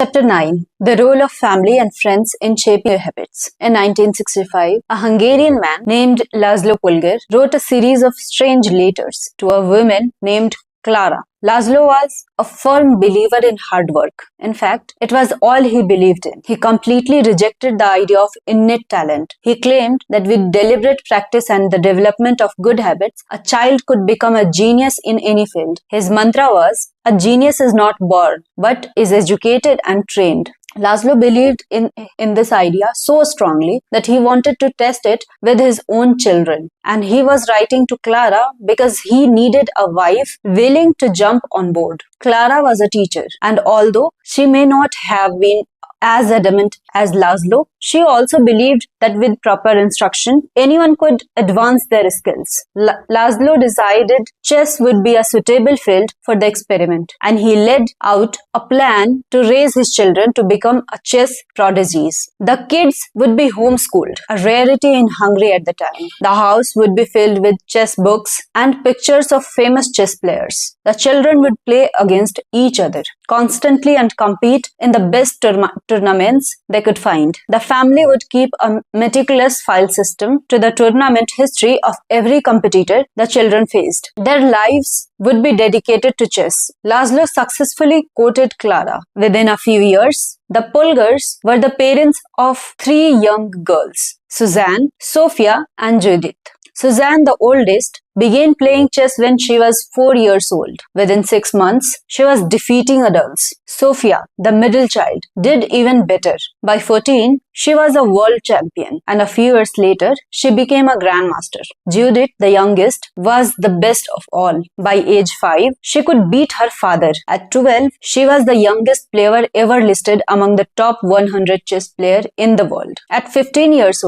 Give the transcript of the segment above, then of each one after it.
Chapter 9. The Role of Family and Friends in Shaping Your Habits. In 1965, a Hungarian man named Laszlo Pulgar wrote a series of strange letters to a woman named Clara. Laszlo was a firm believer in hard work. In fact, it was all he believed in. He completely rejected the idea of innate talent. He claimed that with deliberate practice and the development of good habits, a child could become a genius in any field. His mantra was, "A genius is not born, but is educated and trained." Laszlo believed in this idea so strongly that he wanted to test it with his own children. And he was writing to Clara because he needed a wife willing to jump on board. Clara was a teacher, and although she may not have been as adamant as Laszlo, she also believed that with proper instruction, anyone could advance their skills. Laszlo decided chess would be a suitable field for the experiment, and he laid out a plan to raise his children to become a chess prodigies. The kids would be homeschooled, a rarity in Hungary at the time. The house would be filled with chess books and pictures of famous chess players. The children would play against each other constantly and compete in the best tournaments they could find. The family would keep a meticulous file system to the tournament history of every competitor the children faced. Their lives would be dedicated to chess. Laszlo successfully courted Clara. Within a few years, the Pulgars were the parents of 3 young girls, Suzanne, Sophia, and Judith. Suzanne, the oldest, began playing chess when she was 4 years old. Within 6 months, she was defeating adults. Sophia, the middle child, did even better. By 14, she was a world champion, and a few years later, she became a grandmaster. Judith, the youngest, was the best of all. By age 5, she could beat her father. At 12, she was the youngest player ever listed among the top 100 chess players in the world. At 15 years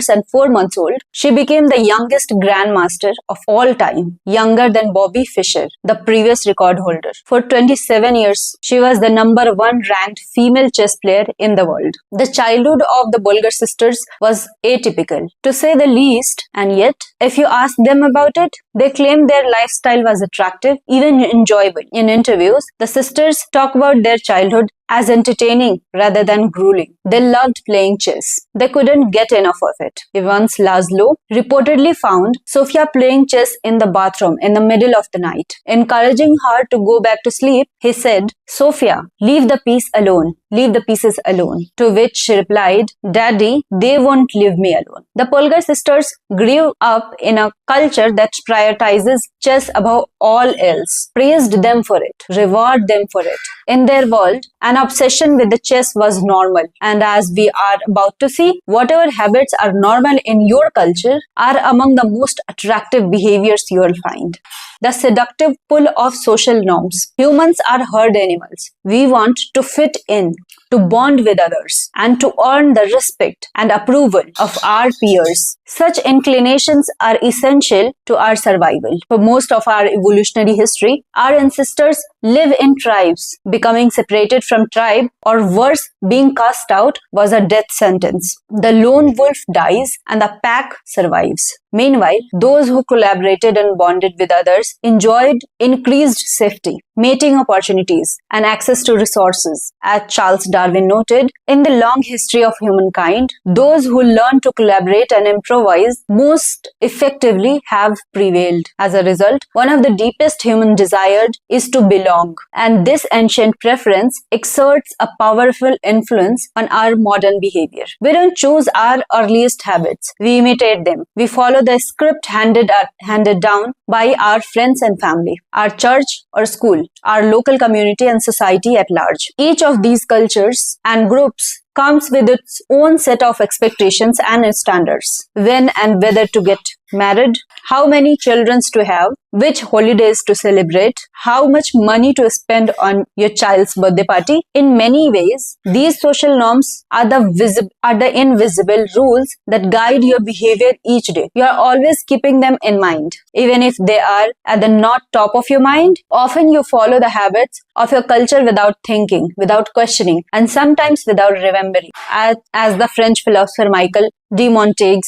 and 4 months old, she became the youngest grandmaster of all time, younger than Bobby Fischer, the previous record holder. For 27 years, she was the number 1 ranked female chess player in the world. The childhood of the Bulgar sisters was atypical, to say the least, and yet, if you ask them about it, they claim their lifestyle was attractive, even enjoyable. In interviews, the sisters talk about their childhood as entertaining rather than grueling. They loved playing chess. They couldn't get enough of it. Once Laszlo reportedly found Sophia playing chess in the bathroom in the middle of the night. Encouraging her to go back to sleep, he said, "Sophia, leave the piece alone. Leave the pieces alone." To which she replied, "Daddy, they won't leave me alone." The Pulgar sisters grew up in a culture that prioritizes chess above all else, praised them for it, rewarded them for it. In their world, an obsession with the chess was normal. And as we are about to see, whatever habits are normal in your culture are among the most attractive behaviors you will find. The seductive pull of social norms. Humans are herd animals. We want to fit in, to bond with others, and to earn the respect and approval of our peers. Such inclinations are essential to our survival. For most of our evolutionary history, our ancestors live in tribes. Becoming separated from tribe, or worse, being cast out, was a death sentence. The lone wolf dies and the pack survives. Meanwhile, those who collaborated and bonded with others enjoyed increased safety, mating opportunities, and access to resources. As Charles Darwin noted, in the long history of humankind, those who learn to collaborate and improvise most effectively have prevailed. As a result, one of the deepest human desires is to belong, and this ancient preference exerts a powerful influence on our modern behavior. We don't choose our earliest habits, we imitate them. We follow the script handed down by our friends and family, our church or school, our local community and society at large. Each of these cultures and groups comes with its own set of expectations and standards. When and whether to get married, how many children to have, which holidays to celebrate, how much money to spend on your child's birthday party. In many ways, these social norms are the invisible rules that guide your behavior each day. You are always keeping them in mind. Even if they are at the not top of your mind, often you follow the habits of your culture without thinking, without questioning, and sometimes without remembering. As the French philosopher Michael de Montaigne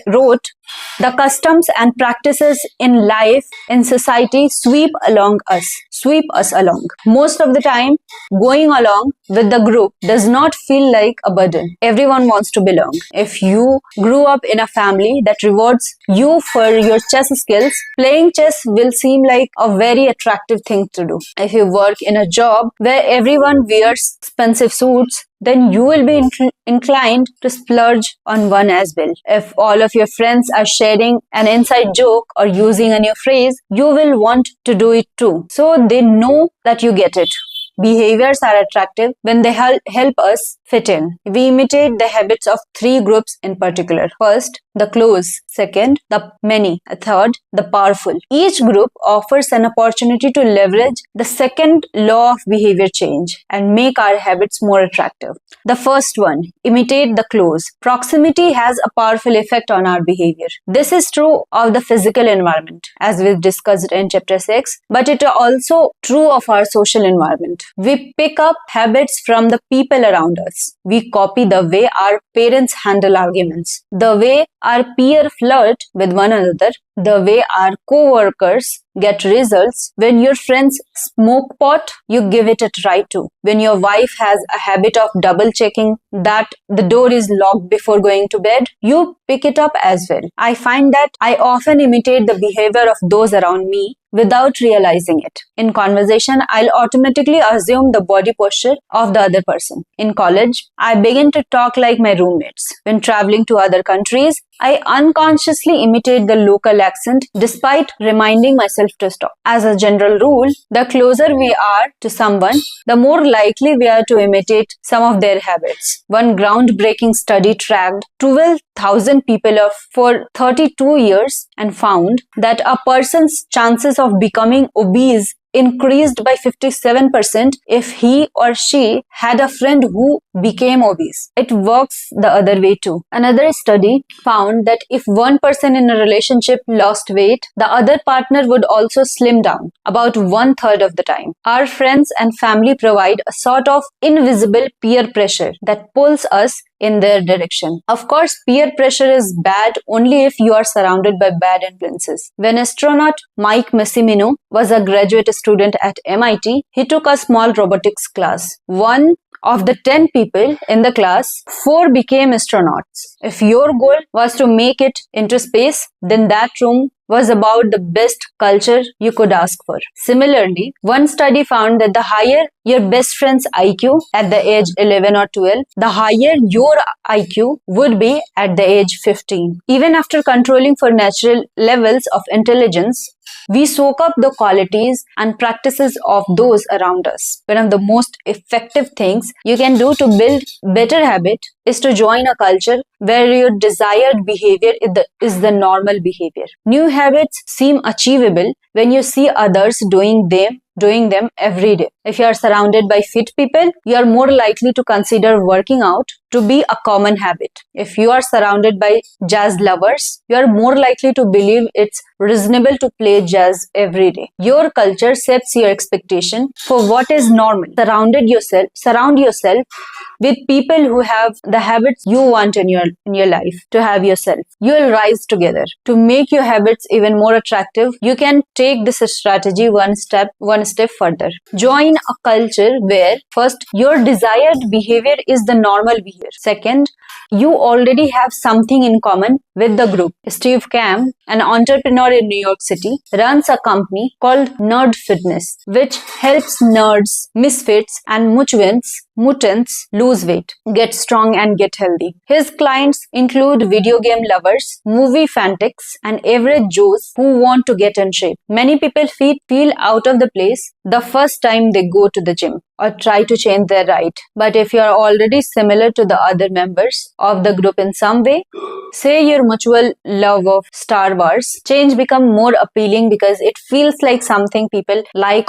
wrote, "The customs and practices in life, in society, sweep us along." Most of the time, going along with the group does not feel like a burden. Everyone wants to belong. If you grew up in a family that rewards you for your chess skills, playing chess will seem like a very attractive thing to do. If you work in a job where everyone wears expensive suits, then you will be inclined to splurge on one as well. If all of your friends are sharing an inside joke or using a new phrase, you will want to do it too. So they know that you get it. Behaviors are attractive when they help us fit in. We imitate the habits of three groups in particular. First, the close. Second, the many. Third, the powerful. Each group offers an opportunity to leverage the second law of behavior change and make our habits more attractive. The first one, imitate the close. Proximity has a powerful effect on our behavior. This is true of the physical environment, as we've discussed in chapter 6, but it is also true of our social environment. We pick up habits from the people around us. We copy the way our parents handle arguments, the way our peers flirt with one another, the way our co-workers get results. When your friends smoke pot, you give it a try too. When your wife has a habit of double checking that the door is locked before going to bed, you pick it up as well. I find that I often imitate the behavior of those around me without realizing it. In conversation, I'll automatically assume the body posture of the other person. In college, I begin to talk like my roommates. When traveling to other countries, I unconsciously imitate the local accent despite reminding myself to stop. As a general rule, the closer we are to someone, the more likely we are to imitate some of their habits. One groundbreaking study tracked 12,000 people for 32 years and found that a person's chances of becoming obese increased by 57% if he or she had a friend who became obese. It works the other way too. Another study found that if one person in a relationship lost weight, the other partner would also slim down about 1/3 of the time. Our friends and family provide a sort of invisible peer pressure that pulls us in their direction. Of course, peer pressure is bad only if you are surrounded by bad influences. When astronaut Mike Massimino was a graduate student at MIT, he took a small robotics class. One of the 10 people in the class, 4 became astronauts. If your goal was to make it into space, then that room was about the best culture you could ask for. Similarly, one study found that the higher your best friend's IQ at the age 11 or 12, the higher your IQ would be at the age 15. Even after controlling for natural levels of intelligence, we soak up the qualities and practices of those around us. One of the most effective things you can do to build better habit is to join a culture where your desired behavior is the normal behavior. New habits seem achievable when you see others doing them every day. If you are surrounded by fit people, you are more likely to consider working out to be a common habit. If you are surrounded by jazz lovers, you are more likely to believe it's reasonable to play jazz every day. Your culture sets your expectation for what is normal. Surround yourself with people who have the habits you want in your life to have yourself. You will rise together. To make your habits even more attractive, you can take this strategy one step further. Join a culture where first, your desired behavior is the normal behavior. Second, you already have something in common with the group. Steve Kamb, an entrepreneur in New York City, runs a company called Nerd Fitness, which helps nerds, misfits, and mutants lose weight, get strong, and get healthy. His clients include video game lovers, movie fanatics, and average Joes who want to get in shape. Many people feel out of the place the first time they go to the gym or try to change their diet. But if you are already similar to the other members of the group in some way, say your mutual love of Star Wars, change become more appealing because it feels like something people like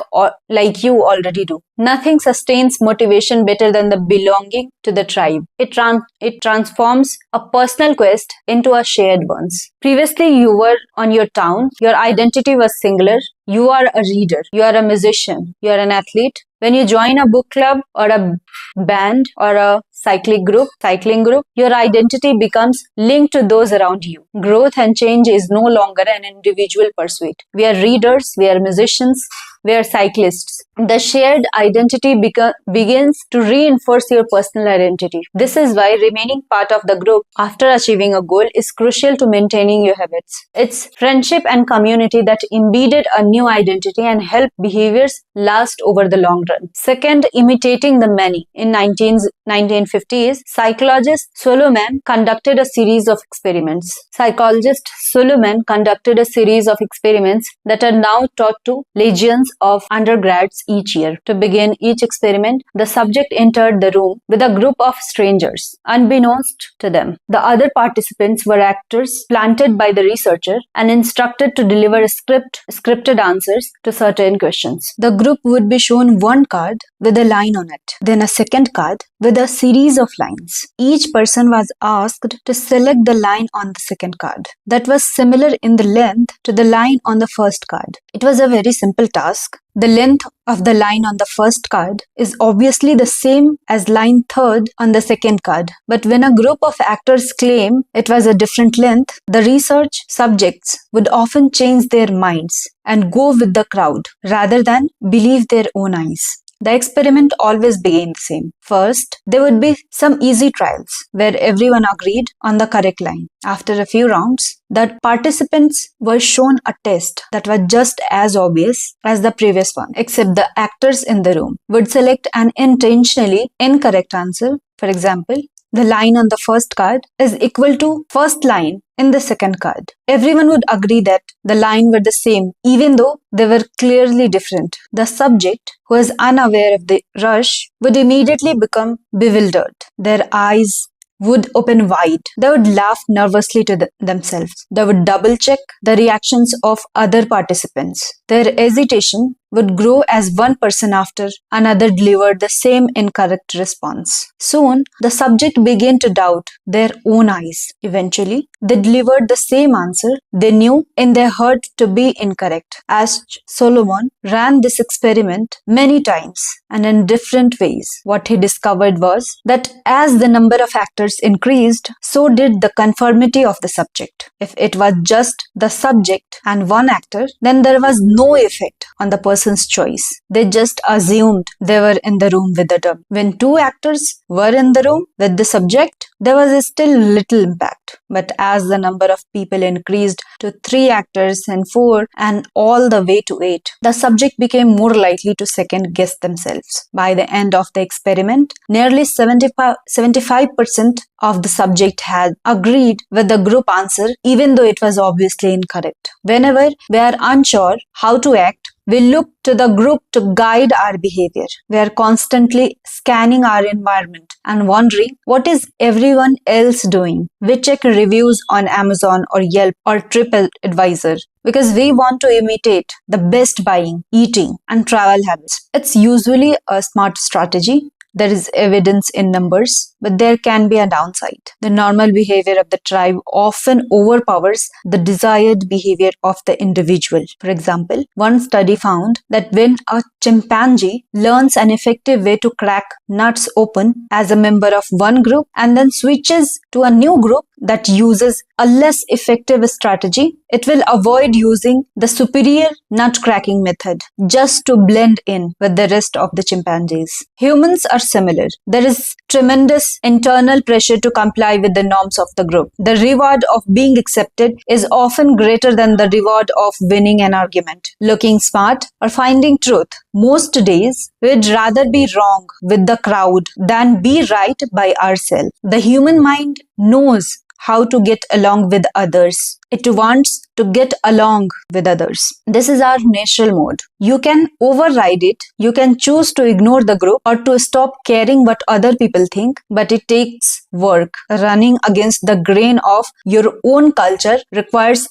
you already do. Nothing sustains motivation better than the belonging to the tribe. It transforms a personal quest into a shared one. Previously, you were on your town. Your identity was singular. You are a reader. You are a musician. You are an athlete. When you join a book club or a band or a cycling group, your identity becomes linked to those around you. Growth and change is no longer an individual pursuit. We are readers, we are musicians, we are cyclists. The shared identity begins to reinforce your personal identity. This is why remaining part of the group after achieving a goal is crucial to maintaining your habits. It's friendship and community that embedded a new identity and help behaviors last over the long run. Second, imitating the many. In 1950s, psychologist Solomon conducted a series of experiments. That are now taught to legions of undergrads each year. To begin each experiment, the subject entered the room with a group of strangers. Unbeknownst to them, the other participants were actors planted by the researcher and instructed to deliver scripted answers to certain questions. The group would be shown one card with a line on it, then a second card with a series of lines. Each person was asked to select the line on the second card that was similar in the length to the line on the first card. It was a very simple task. The length of the line on the first card is obviously the same as line third on the second card. But when a group of actors claim it was a different length, the research subjects would often change their minds and go with the crowd rather than believe their own eyes. The experiment always began the same. First, there would be some easy trials where everyone agreed on the correct line. After a few rounds, the participants were shown a test that was just as obvious as the previous one, except the actors in the room would select an intentionally incorrect answer. For example, the line on the first card is equal to first line in the second card. Everyone would agree that the line were the same, even though they were clearly different. The subject, who is unaware of the rush, would immediately become bewildered. Their eyes would open wide. They would laugh nervously to themselves. They would double check the reactions of other participants. Their hesitation would grow as one person after another delivered the same incorrect response. Soon, the subject began to doubt their own eyes. Eventually, they delivered the same answer they knew in their heart to be incorrect. As Solomon ran this experiment many times and in different ways, what he discovered was that as the number of actors increased, so did the conformity of the subject. If it was just the subject and one actor, then there was no effect on the person's choice. They just assumed they were in the room with the dummy. When two actors were in the room with the subject, there was still little impact. But as the number of people increased to 3 actors and 4 and all the way to 8, the subject became more likely to second guess themselves. By the end of the experiment, nearly 75% of the subject had agreed with the group answer, even though it was obviously incorrect. Whenever we are unsure how to act, we look to the group to guide our behavior. We are constantly scanning our environment and wondering what is everyone else doing. We check reviews on Amazon or Yelp or TripAdvisor because we want to imitate the best buying, eating, and travel habits. It's usually a smart strategy. There is evidence in numbers, but there can be a downside. The normal behavior of the tribe often overpowers the desired behavior of the individual. For example, one study found that when a chimpanzee learns an effective way to crack nuts open as a member of one group and then switches to a new group that uses a less effective strategy, it will avoid using the superior nut cracking method just to blend in with the rest of the chimpanzees. Humans are similar. There is tremendous internal pressure to comply with the norms of the group. The reward of being accepted is often greater than the reward of winning an argument, looking smart, or finding truth. Most days, we'd rather be wrong with the crowd than be right by ourselves. The human mind knows how to get along with others. It wants to get along with others. This is our natural mode. You can override it. You can choose to ignore the group or to stop caring what other people think, but it takes work. Running against the grain of your own culture requires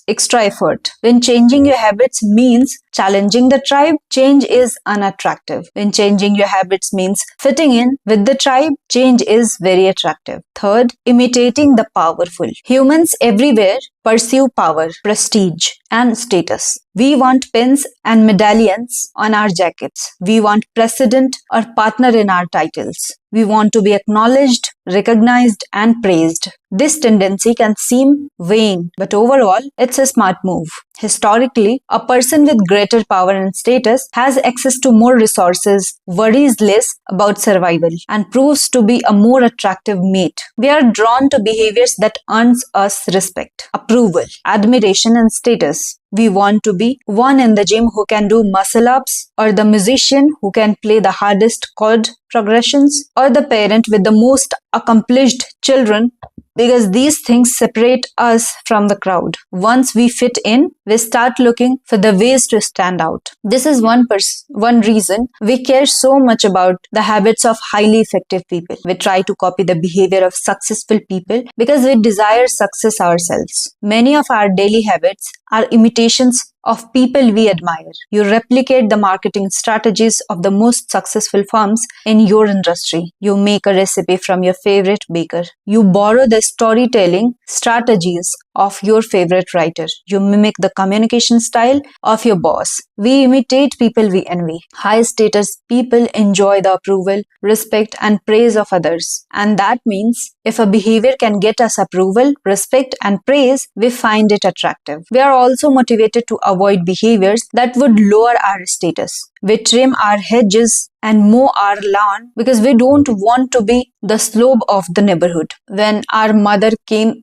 extra effort. When changing your habits means challenging the tribe, change is unattractive. When changing your habits means fitting in with the tribe, change is very attractive. Third, imitating the powerful. Humans everywhere pursue power, prestige, and status. We want pins and medallions on our jackets. We want precedent or partner in our titles. We want to be acknowledged, recognized, and praised. This tendency can seem vain, but overall, it's a smart move. Historically, a person with greater power and status has access to more resources, worries less about survival, and proves to be a more attractive mate. We are drawn to behaviors that earns us respect, approval, admiration, and status. We want to be one in the gym who can do muscle ups, or the musician who can play the hardest chord progressions, or the parent with the most accomplished children, because these things separate us from the crowd. Once we fit in, we start looking for the ways to stand out. This is one reason we care so much about the habits of highly effective people. We try to copy the behavior of successful people because we desire success ourselves. Many of our daily habits are imitations of people we admire. You replicate the marketing strategies of the most successful firms in your industry. You make a recipe from your favorite baker. You borrow the storytelling strategies of your favorite writer. You mimic the communication style of your boss. We imitate people we envy. High status people enjoy the approval, respect, and praise of others. And that means if a behavior can get us approval, respect, and praise, we find it attractive. We are also motivated to avoid behaviors that would lower our status. We trim our hedges and mow our lawn because we don't want to be the slob of the neighborhood. When our mother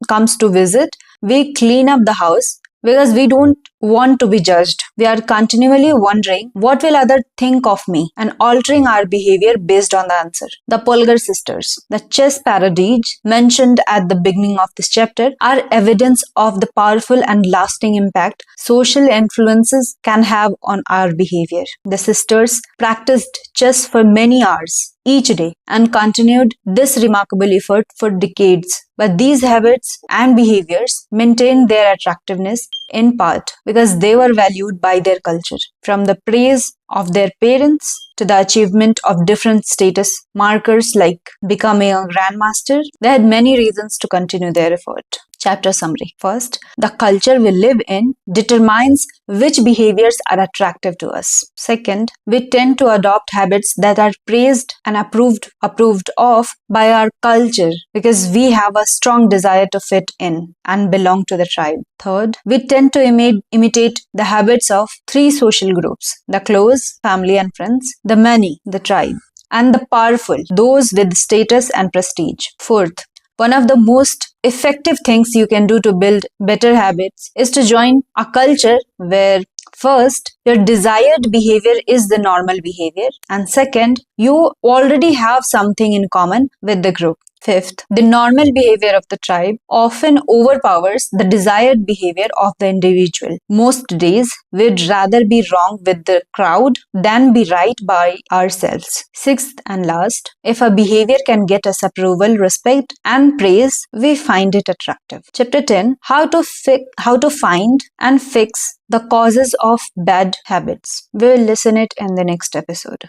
comes to visit, we clean up the house because we don't want to be judged. We are continually wondering, what will others think of me, and altering our behavior based on the answer. The Polgar sisters, the chess parodies mentioned at the beginning of this chapter, are evidence of the powerful and lasting impact social influences can have on our behavior. The sisters practiced chess for many hours each day and continued this remarkable effort for decades. But these habits and behaviors maintained their attractiveness in part because they were valued by their culture. From the praise of their parents to the achievement of different status markers like becoming a grandmaster, they had many reasons to continue their effort. Chapter summary. First, the culture we live in determines which behaviors are attractive to us. Second, we tend to adopt habits that are praised and approved of by our culture because we have a strong desire to fit in and belong to the tribe. Third, we tend to imitate the habits of three social groups: the close, family and friends; the many, the tribe; and the powerful, those with status and prestige. Fourth, one of the most effective things you can do to build better habits is to join a culture where first, your desired behavior is the normal behavior, and second, you already have something in common with the group. Fifth, the normal behavior of the tribe often overpowers the desired behavior of the individual. Most days, we'd rather be wrong with the crowd than be right by ourselves. Sixth and last, if a behavior can get us approval, respect, and praise, we find it attractive. Chapter 10, how to find and fix the causes of bad habits. We'll listen it in the next episode.